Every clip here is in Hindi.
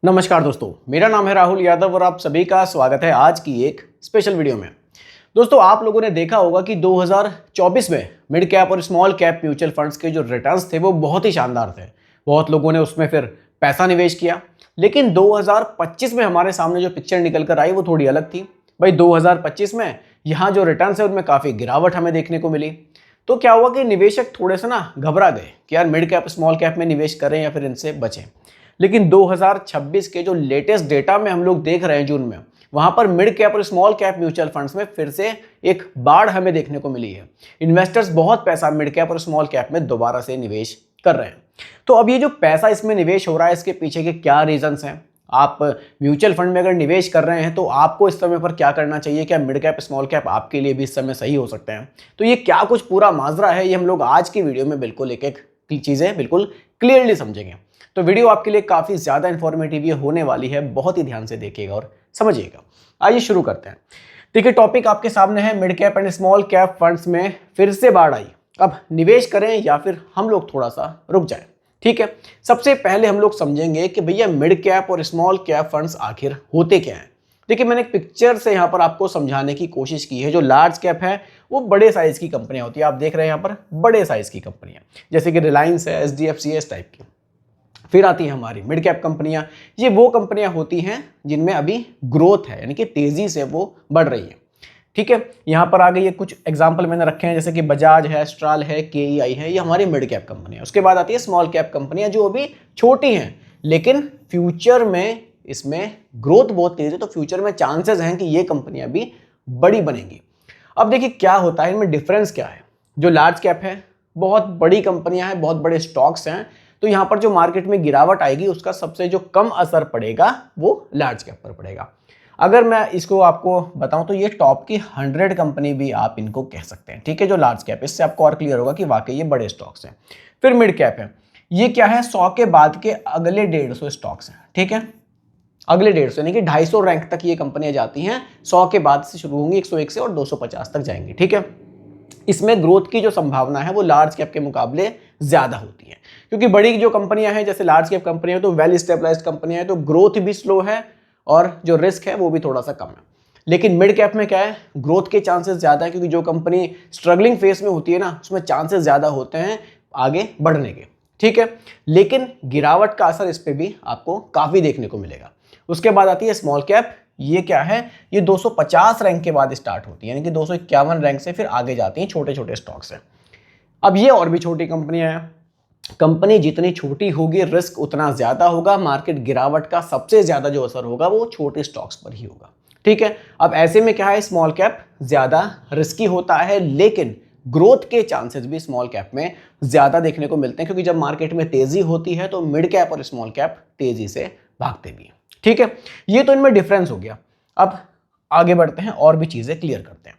नमस्कार दोस्तों, मेरा नाम है राहुल यादव और आप सभी का स्वागत है आज की एक स्पेशल वीडियो में। दोस्तों, आप लोगों ने देखा होगा कि 2024 में मिड कैप और स्मॉल कैप म्यूचुअल फंड्स के जो रिटर्न्स थे वो बहुत ही शानदार थे। बहुत लोगों ने उसमें फिर पैसा निवेश किया, लेकिन 2025 में हमारे सामने जो पिक्चर निकल कर आई वो थोड़ी अलग थी। भाई 2025 में यहाँ जो रिटर्न्स है उनमें काफ़ी गिरावट हमें देखने को मिली। तो क्या हुआ कि निवेशक थोड़े से ना घबरा गए कि यार मिड कैप स्मॉल कैप में निवेश करें या फिर इनसे बचें। लेकिन 2026 के जो लेटेस्ट डेटा में हम लोग देख रहे हैं जून में, वहां पर मिड कैप और स्मॉल कैप म्यूचुअल फंड्स में फिर से एक बाढ़ हमें देखने को मिली है। इन्वेस्टर्स बहुत पैसा मिड कैप और स्मॉल कैप में दोबारा से निवेश कर रहे हैं। तो अब ये जो पैसा इसमें निवेश हो रहा है, इसके पीछे के क्या रीजंस हैं? आप म्यूचुअल फंड में अगर निवेश कर रहे हैं तो आपको इस समय पर क्या करना चाहिए? क्या मिड कैप स्मॉल कैप आपके लिए भी इस समय सही हो सकते हैं? तो ये क्या कुछ पूरा माजरा है, ये हम लोग आज की वीडियो में बिल्कुल एक एक चीजें बिल्कुल क्लियरली समझेंगे। तो वीडियो आपके लिए काफी ज्यादा इंफॉर्मेटिव ये होने वाली है, बहुत ही ध्यान से देखिएगा और समझिएगा। आइए शुरू करते हैं। देखिए, टॉपिक आपके सामने है, mid cap and small cap funds में फिर से बाढ़ आई। अब निवेश करें या फिर हम लोग थोड़ा सा रुक जाएं? ठीक है, सबसे पहले हम लोग समझेंगे कि भैया मिड कैप और स्मॉल कैप फंड्स आखिर होते क्या हैं। देखिए, मैंने एक पिक्चर से यहाँ पर आपको समझाने की कोशिश की है। जो लार्ज कैप है वो बड़े साइज की कंपनियां होती है। आप देख रहे हैं यहाँ पर बड़े साइज की कंपनियां, जैसे कि रिलायंस है, एचडीएफसी है, इस टाइप की। फिर आती है हमारी मिड कैप कंपनियां। ये वो कंपनियां होती हैं जिनमें अभी ग्रोथ है, यानी कि तेजी से वो बढ़ रही है। ठीक है, यहां पर आगे ये कुछ एग्जांपल मैंने रखे हैं, जैसे कि बजाज है, एस्ट्रल है, केईआई है, ये हमारी मिड कैप कंपनी है। उसके बाद आती है स्मॉल कैप कंपनियां जो अभी छोटी हैं, लेकिन फ्यूचर में इसमें ग्रोथ बहुत तेज है, तो फ्यूचर में चांसेस हैं कि ये कंपनियां भी बड़ी बनेंगी। अब देखिए क्या होता है, इनमें डिफरेंस क्या है। जो लार्ज कैप है, बहुत बड़ी कंपनियां हैं, बहुत बड़े स्टॉक्स हैं, तो यहां पर जो मार्केट में गिरावट आएगी उसका सबसे जो कम असर पड़ेगा वो लार्ज कैप पर पड़ेगा। अगर मैं इसको आपको बताऊं तो ये टॉप की 100 कंपनी भी आप इनको कह सकते हैं। ठीक है, जो लार्ज कैप, इससे आपको और क्लियर होगा कि वाकई ये बड़े स्टॉक्स हैं। फिर मिड कैप है, ये क्या है, 100 के बाद के अगले 150 स्टॉक्स हैं। ठीक है, अगले 150 यानी कि 250 रैंक तक ये कंपनियां जाती हैं। 100 के बाद से शुरू होंगी, 101 से और 250 तक जाएंगी। ठीक है, इसमें ग्रोथ की जो संभावना है वो लार्ज कैप के मुकाबले ज्यादा होती है, क्योंकि बड़ी जो कंपनियां हैं जैसे लार्ज कैप कंपनियां तो वेल स्टेबलाइज्ड कंपनियां हैं, तो ग्रोथ भी स्लो है और जो रिस्क है वो भी थोड़ा सा कम है। लेकिन मिड कैप में क्या है, ग्रोथ के चांसेस ज्यादा है, क्योंकि जो कंपनी स्ट्रगलिंग फेस में होती है ना, उसमें चांसेस ज्यादा होते हैं आगे बढ़ने के। ठीक है, लेकिन गिरावट का असर इस पे भी आपको काफी देखने को मिलेगा। उसके बाद आती है स्मॉल कैप। ये क्या है, ये 250 रैंक के बाद स्टार्ट होती है, यानी कि 251 रैंक से फिर आगे जाती हैं, छोटे छोटे स्टॉक्स हैं। अब ये और भी छोटी कंपनियां हैं। कंपनी जितनी छोटी होगी रिस्क उतना ज्यादा होगा, मार्केट गिरावट का सबसे ज्यादा जो असर होगा वो छोटे स्टॉक्स पर ही होगा। ठीक है, अब ऐसे में क्या है, स्मॉल कैप ज्यादा रिस्की होता है, लेकिन ग्रोथ के चांसेस भी स्मॉल कैप में ज्यादा देखने को मिलते हैं, क्योंकि जब मार्केट में तेजी होती है तो मिड कैप और स्मॉल कैप तेजी से भागते भी हैं। ठीक है, ये तो इनमें डिफरेंस हो गया। अब आगे बढ़ते हैं और भी चीजें क्लियर करते हैं।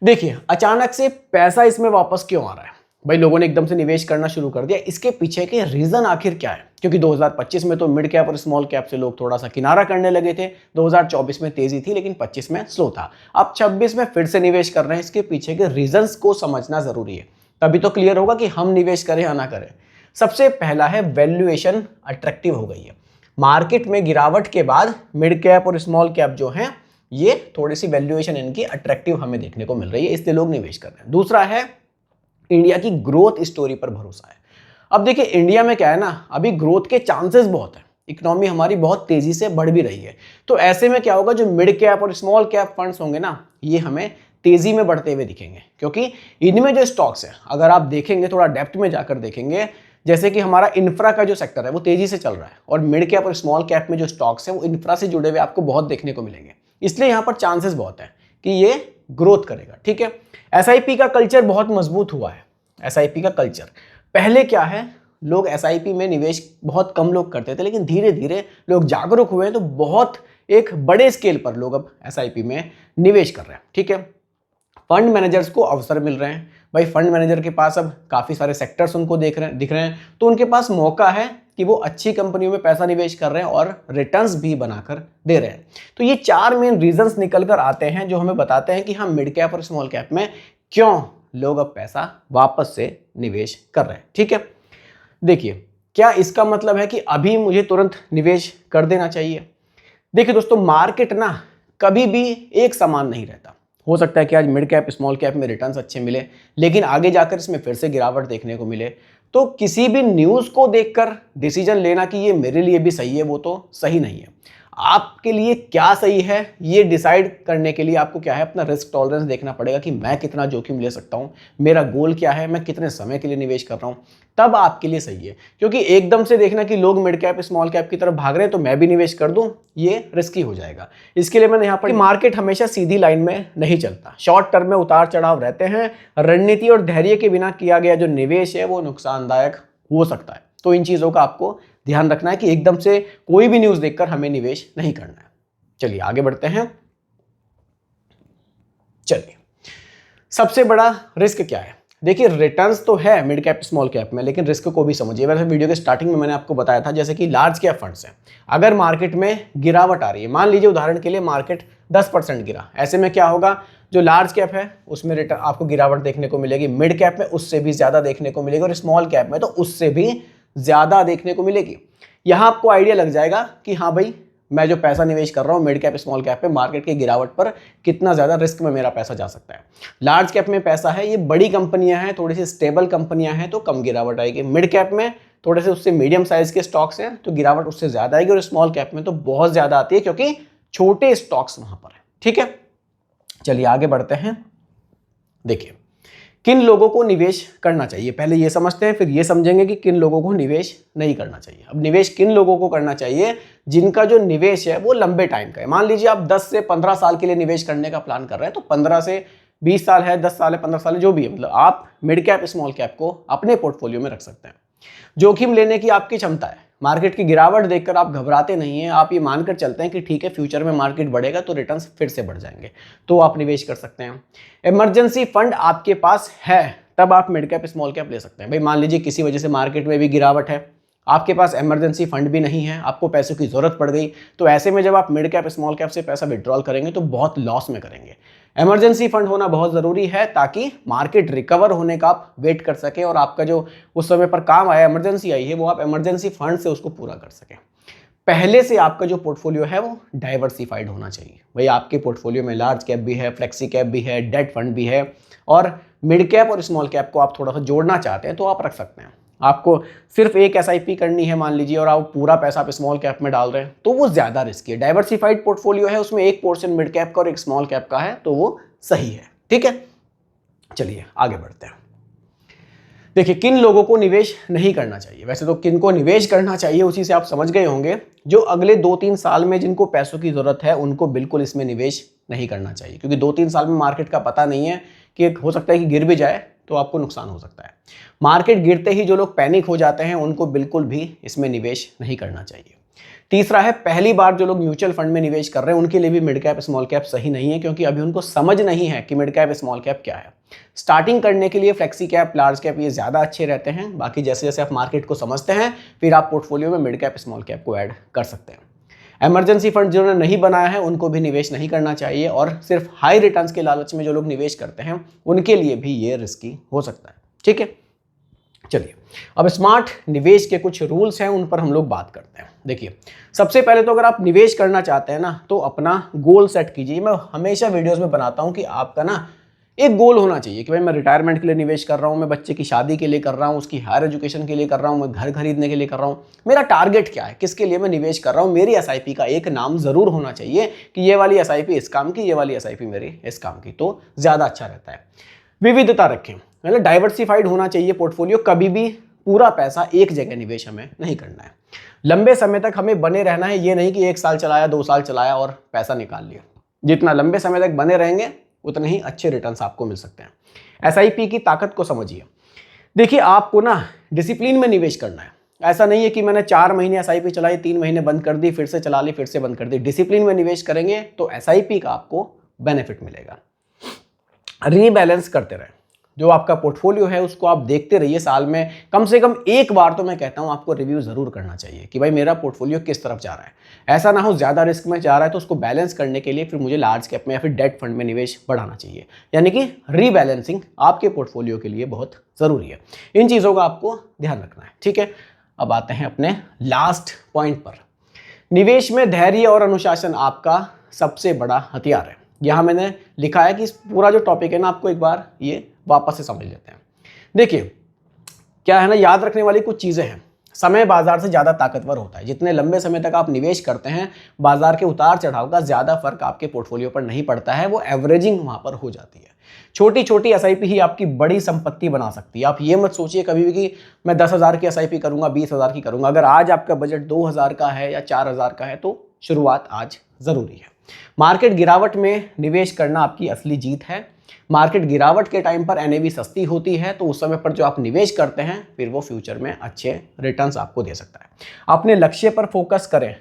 देखिए, अचानक से पैसा इसमें वापस क्यों आ रहा है? भाई लोगों ने एकदम से निवेश करना शुरू कर दिया, इसके पीछे के रीजन आखिर क्या है? क्योंकि 2025 में तो मिड कैप और स्मॉल कैप से लोग थोड़ा सा किनारा करने लगे थे। 2024 में तेजी थी, लेकिन 25 में स्लो था। अब 26 में फिर से निवेश कर रहे हैं, इसके पीछे के रीजंस को समझना जरूरी है, तभी तो क्लियर होगा कि हम निवेश करें या ना करें। सबसे पहला है, वैल्यूएशन अट्रैक्टिव हो गई है। मार्केट में गिरावट के बाद मिड कैप और स्मॉल कैप जो हैं, ये थोड़ी सी वैल्यूएशन इनकी अट्रैक्टिव हमें देखने को मिल रही है, इसलिए लोग निवेश कर रहे हैं। दूसरा है, इंडिया की ग्रोथ स्टोरी पर भरोसा है। अब देखिए, इंडिया में क्या है ना, अभी ग्रोथ के चांसेस बहुत है, इकोनॉमी हमारी बहुत तेजी से बढ़ भी रही है। तो ऐसे में क्या होगा, जो मिड कैप और स्मॉल कैप फंड्स होंगे ना, ये हमें तेजी में बढ़ते हुए दिखेंगे, क्योंकि इनमें जो स्टॉक्स है, अगर आप देखेंगे थोड़ा डेप्थ में जाकर देखेंगे, जैसे कि हमारा इंफ्रा का जो सेक्टर है वो तेजी से चल रहा है, और मिड कैप और स्मॉल कैप में जो स्टॉक्स हैं वो इंफ्रा से जुड़े हुए आपको बहुत देखने को मिलेंगे, इसलिए यहाँ पर चांसेस बहुत है कि ये ग्रोथ करेगा। ठीक है, एसआईपी का कल्चर बहुत मजबूत हुआ है। एसआईपी का कल्चर, पहले क्या है, लोग एसआईपी में निवेश बहुत कम लोग करते थे, लेकिन धीरे धीरे लोग जागरूक हुए हैं, तो बहुत एक बड़े स्केल पर लोग अब एसआईपी में निवेश कर रहे हैं। ठीक है, फंड मैनेजर्स को अवसर मिल रहे हैं। भाई फंड मैनेजर के पास अब काफी सारे सेक्टर्स उनको दिख रहे हैं, तो उनके पास मौका है कि वो अच्छी कंपनियों में पैसा निवेश कर रहे हैं और रिटर्न्स भी बनाकर दे रहे हैं। तो ये 4 मेन रीजंस निकल कर आते हैं जो हमें बताते हैं कि हम मिड कैप और स्मॉल कैप में क्यों लोग अब पैसा वापस से निवेश कर रहे हैं। ठीक है, देखिए क्या इसका मतलब है कि अभी मुझे तुरंत निवेश कर देना चाहिए? देखिए दोस्तों, मार्केट ना कभी भी एक समान नहीं रहता। हो सकता है कि आज मिड कैप स्मॉल कैप में रिटर्न्स अच्छे मिले, लेकिन आगे जाकर इसमें फिर से गिरावट देखने को मिले। तो किसी भी न्यूज़ को देखकर डिसीजन लेना कि ये मेरे लिए भी सही है, वो तो सही नहीं है। आपके लिए क्या सही है ये डिसाइड करने के लिए आपको क्या है, अपना रिस्क टॉलरेंस देखना पड़ेगा कि मैं कितना जोखिम ले सकता हूँ, मेरा गोल क्या है, मैं कितने समय के लिए निवेश कर रहा हूँ, तब आपके लिए सही है। क्योंकि एकदम से देखना कि लोग मिड कैप स्मॉल कैप की तरफ भाग रहे हैं तो मैं भी निवेश कर दूं, ये रिस्की हो जाएगा। इसके लिए मैंने यहाँ पर मार्केट हमेशा सीधी लाइन में नहीं चलता, शॉर्ट टर्म में उतार चढ़ाव रहते हैं। रणनीति और धैर्य के बिना किया गया जो निवेश है वो नुकसानदायक हो सकता है। तो इन चीज़ों का आपको ध्यान रखना है कि एकदम से कोई भी न्यूज़ देखकर हमें निवेश नहीं करना है। चलिए आगे बढ़ते हैं। चलिए, सबसे बड़ा रिस्क क्या है? देखिए, रिटर्न्स तो है मिड कैप स्मॉल कैप में, लेकिन रिस्क को भी समझिए। वैसे वीडियो के स्टार्टिंग में मैंने आपको बताया था, जैसे कि लार्ज कैप फंड्स हैं, अगर मार्केट में गिरावट आ रही है, मान लीजिए उदाहरण के लिए मार्केट 10% गिरा, ऐसे में क्या होगा, जो लार्ज कैप है उसमें रिटर्न आपको गिरावट देखने को मिलेगी, मिड कैप में उससे भी ज़्यादा देखने को मिलेगी और स्मॉल कैप में तो उससे भी ज़्यादा देखने को मिलेगी। यहाँ आपको आइडिया लग जाएगा कि हाँ भाई, मैं जो पैसा निवेश कर रहा हूँ मिड कैप स्मॉल कैप पे, मार्केट की गिरावट पर कितना ज़्यादा रिस्क में मेरा पैसा जा सकता है। लार्ज कैप में पैसा है, ये बड़ी कंपनियां हैं, थोड़ी सी स्टेबल कंपनियां हैं तो कम गिरावट आएगी। मिड कैप में थोड़े से उससे मीडियम साइज के स्टॉक्स हैं तो गिरावट उससे ज़्यादा आएगी, और स्मॉल कैप में तो बहुत ज़्यादा आती है क्योंकि छोटे स्टॉक्स वहाँ पर है। ठीक है, चलिए आगे बढ़ते हैं। देखिए, किन लोगों को निवेश करना चाहिए, पहले ये समझते हैं, फिर ये समझेंगे कि किन लोगों को निवेश नहीं करना चाहिए। अब निवेश किन लोगों को करना चाहिए? जिनका जो निवेश है वो लंबे टाइम का है। मान लीजिए आप 10 से 15 साल के लिए निवेश करने का प्लान कर रहे हैं, तो 15 से 20 साल है, 10 साल है, 15 साल है, जो भी है, मतलब आप मिड कैप स्मॉल कैप को अपने पोर्टफोलियो में रख सकते हैं। जोखिम लेने की आपकी क्षमता है, मार्केट की गिरावट देखकर आप घबराते नहीं हैं, आप ये मानकर चलते हैं कि ठीक है फ्यूचर में मार्केट बढ़ेगा तो रिटर्न्स फिर से बढ़ जाएंगे, तो आप निवेश कर सकते हैं। इमरजेंसी फंड आपके पास है तब आप मिड कैप स्मॉल कैप ले सकते हैं। भाई मान लीजिए किसी वजह से मार्केट में भी गिरावट है, आपके पास इमरजेंसी फंड भी नहीं है, आपको पैसों की जरूरत पड़ गई, तो ऐसे में जब आप मिड कैप स्मॉल कैप से पैसा विड्रॉल करेंगे तो बहुत लॉस में करेंगे। इमरजेंसी फंड होना बहुत ज़रूरी है ताकि मार्केट रिकवर होने का आप वेट कर सकें और आपका जो उस समय पर काम आया, इमरजेंसी आई है, वो आप इमरजेंसी फंड से उसको पूरा कर सकें। पहले से आपका जो पोर्टफोलियो है वो डाइवर्सिफाइड होना चाहिए। भाई आपके पोर्टफोलियो में लार्ज कैप भी है, फ्लेक्सी कैप भी है, डेट फंड भी है, और मिड कैप और स्मॉल कैप को आप थोड़ा सा जोड़ना चाहते हैं तो आप रख सकते हैं। आपको सिर्फ एक एसआईपी करनी है मान लीजिए, और आप पूरा पैसा आप स्मॉल कैप में डाल रहे हैं तो वो ज़्यादा रिस्की है। डाइवर्सिफाइड पोर्टफोलियो है, उसमें एक पोर्शन मिड कैप का और एक स्मॉल कैप का है, तो वो सही है। ठीक है, चलिए आगे बढ़ते हैं। देखिए, किन लोगों को निवेश नहीं करना चाहिए? वैसे तो किन को निवेश करना चाहिए उसी से आप समझ गए होंगे। जो अगले 2-3 साल में जिनको पैसों की जरूरत है उनको बिल्कुल इसमें निवेश नहीं करना चाहिए, क्योंकि 2-3 साल में मार्केट का पता नहीं है, कि हो सकता है कि गिर भी जाए तो आपको नुकसान हो सकता है। मार्केट गिरते ही जो लोग पैनिक हो जाते हैं उनको बिल्कुल भी इसमें निवेश नहीं करना चाहिए। तीसरा है, पहली बार जो लोग म्यूचुअल फंड में निवेश कर रहे हैं उनके लिए भी मिड कैप स्मॉल कैप सही नहीं है, क्योंकि अभी उनको समझ नहीं है कि मिड कैप स्मॉल कैप क्या है। स्टार्टिंग करने के लिए फ्लेक्सी कैप, लार्ज कैप ये ज़्यादा अच्छे रहते हैं। बाकी जैसे जैसे आप मार्केट को समझते हैं फिर आप पोर्टफोलियो में मिड कैप स्मॉल कैप को ऐड कर सकते हैं। इमरजेंसी फंड जिन्होंने नहीं बनाया है उनको भी निवेश नहीं करना चाहिए, और सिर्फ हाई रिटर्न्स के लालच में जो लोग निवेश करते हैं उनके लिए भी ये रिस्की हो सकता है। ठीक है, चलिए अब स्मार्ट निवेश के कुछ रूल्स हैं उन पर हम लोग बात करते हैं। देखिए, सबसे पहले तो अगर आप निवेश करना चाहते हैं ना तो अपना गोल सेट कीजिए। मैं हमेशा वीडियोस में बनाता हूं कि आपका ना एक गोल होना चाहिए कि भाई मैं रिटायरमेंट के लिए निवेश कर रहा हूं, मैं बच्चे की शादी के लिए कर रहा हूं, उसकी हायर एजुकेशन के लिए कर रहा हूं, मैं घर खरीदने के लिए कर रहा हूं। मेरा टारगेट क्या है, किसके लिए मैं निवेश कर रहा हूं? मेरी एसआईपी का एक नाम जरूर होना चाहिए कि ये वाली एसआईपी इस काम की, ये वाली एसआईपी मेरी इस काम की, तो ज़्यादा अच्छा रहता है। विविधता रखें, मतलब डाइवर्सिफाइड होना चाहिए पोर्टफोलियो। कभी भी पूरा पैसा एक जगह निवेश हमें नहीं करना है। लंबे समय तक हमें बने रहना है, ये नहीं कि 1 साल चलाया, 2 साल चलाया और पैसा निकाल लिया। जितना लंबे समय तक बने रहेंगे उतने ही अच्छे रिटर्न्स आपको मिल सकते हैं। एसआईपी की ताकत को समझिए। देखिए, आपको ना डिसिप्लिन में निवेश करना है। ऐसा नहीं है कि मैंने 4 महीने एसआईपी चलाई, 3 महीने बंद कर दी, फिर से चला ली, फिर से बंद कर दी। डिसिप्लिन में निवेश करेंगे तो एसआईपी का आपको बेनिफिट मिलेगा। रीबैलेंस करते रहें, जो आपका पोर्टफोलियो है उसको आप देखते रहिए। साल में कम से कम एक बार तो मैं कहता हूं आपको रिव्यू जरूर करना चाहिए कि भाई मेरा पोर्टफोलियो किस तरफ जा रहा है। ऐसा ना हो ज़्यादा रिस्क में जा रहा है तो उसको बैलेंस करने के लिए फिर मुझे लार्ज कैप में या फिर डेट फंड में निवेश बढ़ाना चाहिए। यानी कि रीबैलेंसिंग आपके पोर्टफोलियो के लिए बहुत ज़रूरी है। इन चीज़ों का आपको ध्यान रखना है। ठीक है, अब आते हैं अपने लास्ट पॉइंट पर। निवेश में धैर्य और अनुशासन आपका सबसे बड़ा हथियार है। यहाँ मैंने लिखा है कि इस पूरा जो टॉपिक है ना, आपको एक बार ये वापस से समझ लेते हैं। देखिए क्या है ना, याद रखने वाली कुछ चीज़ें हैं। समय बाजार से ज़्यादा ताकतवर होता है। जितने लंबे समय तक आप निवेश करते हैं, बाजार के उतार चढ़ाव का ज़्यादा फर्क आपके पोर्टफोलियो पर नहीं पड़ता है, वो एवरेजिंग वहाँ पर हो जाती है। छोटी छोटी एसआईपी ही आपकी बड़ी संपत्ति बना सकती है। आप ये मत सोचिए कभी भी कि मैं 10,000 की एसआईपी करूँगा, 20,000 की करूँगा। अगर आज आपका बजट 2,000 का है या 4,000 का है तो शुरुआत आज ज़रूरी है। मार्केट गिरावट में निवेश करना आपकी असली जीत है। मार्केट गिरावट के टाइम पर एनएवी सस्ती होती है, तो उस समय पर जो आप निवेश करते हैं फिर वो फ्यूचर में अच्छे रिटर्न्स आपको दे सकता है। अपने लक्ष्य पर फोकस करें,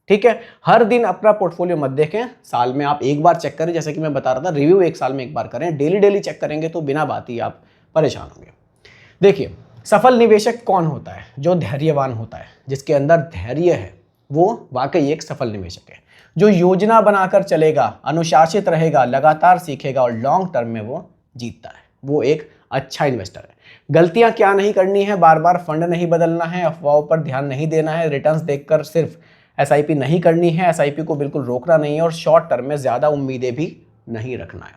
ठीक है। हर दिन अपना पोर्टफोलियो मत देखें, साल में आप एक बार चेक करें। जैसे कि मैं बता रहा था, रिव्यू एक साल में एक बार करें। डेली चेक करेंगे तो बिना बात ही आप परेशान होंगे। देखिए सफल निवेशक कौन होता है? जो धैर्यवान होता है, जिसके अंदर धैर्य है, वो वाकई एक सफल निवेशक है। जो योजना बनाकर चलेगा, अनुशासित रहेगा, लगातार सीखेगा और लॉन्ग टर्म में वो जीतता है, वो एक अच्छा इन्वेस्टर है। गलतियां क्या नहीं करनी है? बार बार फंड नहीं बदलना है, अफवाहों पर ध्यान नहीं देना है, रिटर्न्स देखकर सिर्फ एसआईपी नहीं करनी है, एसआईपी को बिल्कुल रोकना नहीं है और शॉर्ट टर्म में ज़्यादा उम्मीदें भी नहीं रखना है।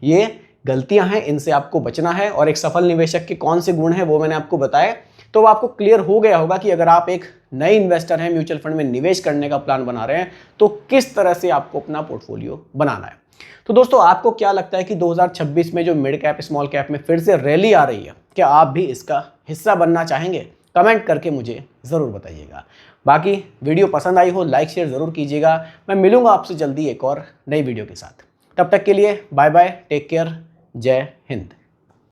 ये गलतियां हैं, इनसे आपको बचना है। और एक सफल निवेशक के कौन से गुण हैं वो मैंने आपको बताया, तो वो आपको क्लियर हो गया होगा कि अगर आप एक नए इन्वेस्टर हैं, म्यूचुअल फंड में निवेश करने का प्लान बना रहे हैं, तो किस तरह से आपको अपना पोर्टफोलियो बनाना है। तो दोस्तों आपको क्या लगता है कि 2026 में जो मिड कैप स्मॉल कैप में फिर से रैली आ रही है, क्या आप भी इसका हिस्सा बनना चाहेंगे? कमेंट करके मुझे ज़रूर बताइएगा। बाकी वीडियो पसंद आई हो लाइक शेयर ज़रूर कीजिएगा। मैं मिलूंगा आपसे जल्दी एक और नई वीडियो के साथ। तब तक के लिए बाय बाय, टेक केयर, जय हिंद।